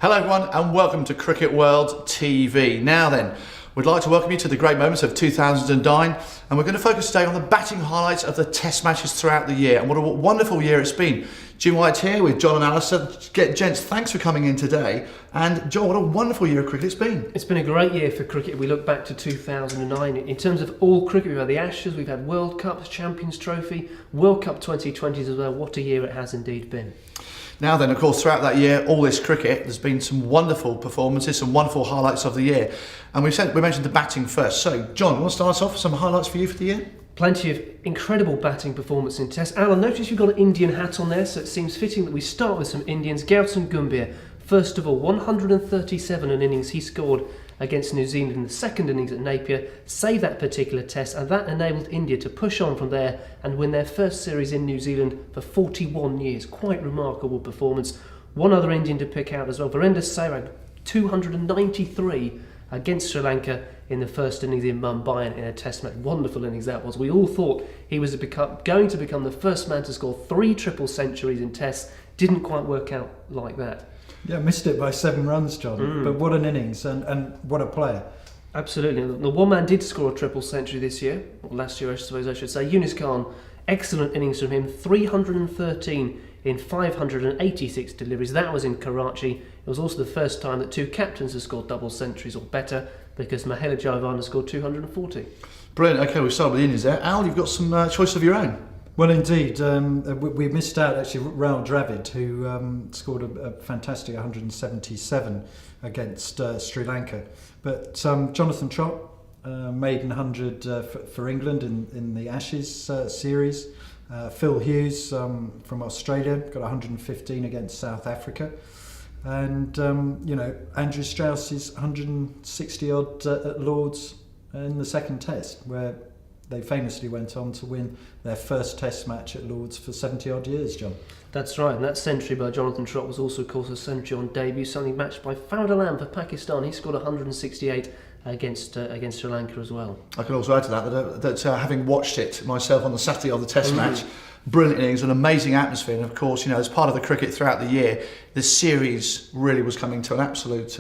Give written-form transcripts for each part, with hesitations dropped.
Hello everyone and welcome to Cricket World TV. Now then, we'd like to welcome you to the great moments of 2009 and we're going to focus today on the batting highlights of the test matches throughout the year. And what a wonderful year it's been. Jim White here with John and Alistair. Gents, thanks for coming in today. And John, what a wonderful year of cricket it's been. It's been a great year for cricket. We look back to 2009. In terms of all cricket, we've had the Ashes, we've had World Cups, Champions Trophy, World Cup 2020s as well. What a year it has indeed been. Now then, of course, throughout that year, all this cricket, there's been some wonderful performances, some wonderful highlights of the year. And we mentioned the batting first. So, John, you want to start us off with some highlights for you for the year? Plenty of incredible batting performance in Test. Alan, notice you've got an Indian hat on there, so it seems fitting that we start with some Indians. Gautam Gambhir, first of all, 137 in innings he scored against New Zealand in the second innings at Napier, saved that particular test, and that enabled India to push on from there and win their first series in New Zealand for 41 years. Quite remarkable performance. One other Indian to pick out as well, Virender Sehwag, 293 against Sri Lanka in the first innings in Mumbai in a test match. Wonderful innings that was. We all thought he was going to become the first man to score 3 triple centuries in tests. Didn't quite work out like that. Yeah, missed it by 7 runs, John. But what an innings and what a player. Absolutely. The one man did score a triple century this year, or last year I suppose I should say. Younis Khan, excellent innings from him, 313 in 586 deliveries. That was in Karachi. It was also the first time that 2 captains have scored double centuries or better, because Mahela Jayawardene scored 240. Brilliant. Okay, we'll start with the Indians there. Al, you've got some choice of your own. Well, indeed. We missed out, actually, Rahul Dravid, who scored a fantastic 177 against Sri Lanka. But Jonathan Trott, maiden 100 for England in the Ashes series. Phil Hughes from Australia got 115 against South Africa. And, Andrew Strauss's 160-odd at Lord's in the second test, where they famously went on to win their first test match at Lord's for 70-odd years, John. That's right, and that century by Jonathan Trott was also, of course, a century on debut, something matched by Fawad Alam for Pakistan. He scored 168 against Sri Lanka as well. I can also add to that having watched it myself on the Saturday of the test match, brilliant innings, an amazing atmosphere, and of course, as part of the cricket throughout the year, this series really was coming to an absolute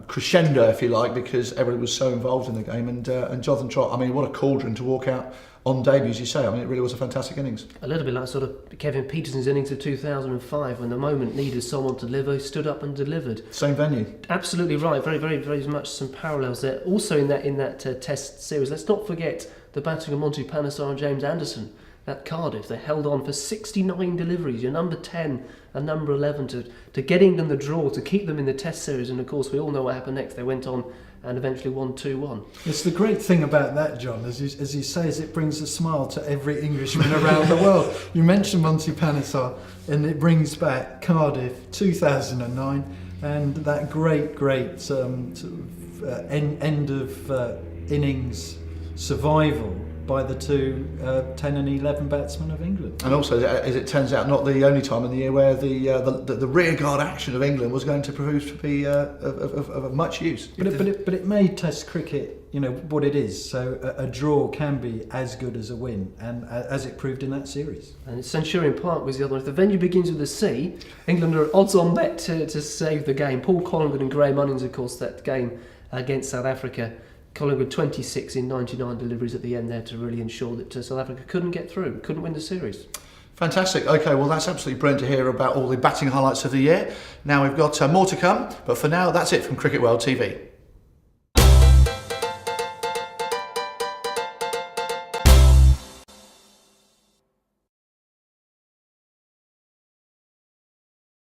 crescendo, if you like, because everybody was so involved in the game, and Jonathan Trott, I mean, what a cauldron to walk out on debut, as you say. I mean, it really was a fantastic innings. A little bit like sort of Kevin Peterson's innings of 2005, when the moment needed someone to deliver, he stood up and delivered. Same venue. Absolutely right. Very, very, very much some parallels there. Also in that test series, let's not forget the batting of Monty Panesar and James Anderson at Cardiff. They held on for 69 deliveries. Your number 10 and number 11 to get England the draw, to keep them in the test series. And of course, we all know what happened next. They went on and eventually won 2-1. It's the great thing about that, John, as you say, is it brings a smile to every Englishman around the world. You mentioned Monty Panesar, and it brings back Cardiff 2009 and that great end of innings survival by the 2 10 and 11 batsmen of England. And also, as it turns out, not the only time in the year where the rearguard action of England was going to prove to be of much use. But it made Test cricket, what it is. So a draw can be as good as a win, and as it proved in that series. And Centurion Park was the other one. If the venue begins with a C, England are odds-on bet to save the game. Paul Collingwood and Graham Onions, of course, that game against South Africa. Collingwood 26 in 99 deliveries at the end there to really ensure that South Africa couldn't get through, couldn't win the series. Fantastic. Okay, well, that's absolutely brilliant to hear about all the batting highlights of the year. Now we've got more to come, but for now, that's it from Cricket World TV.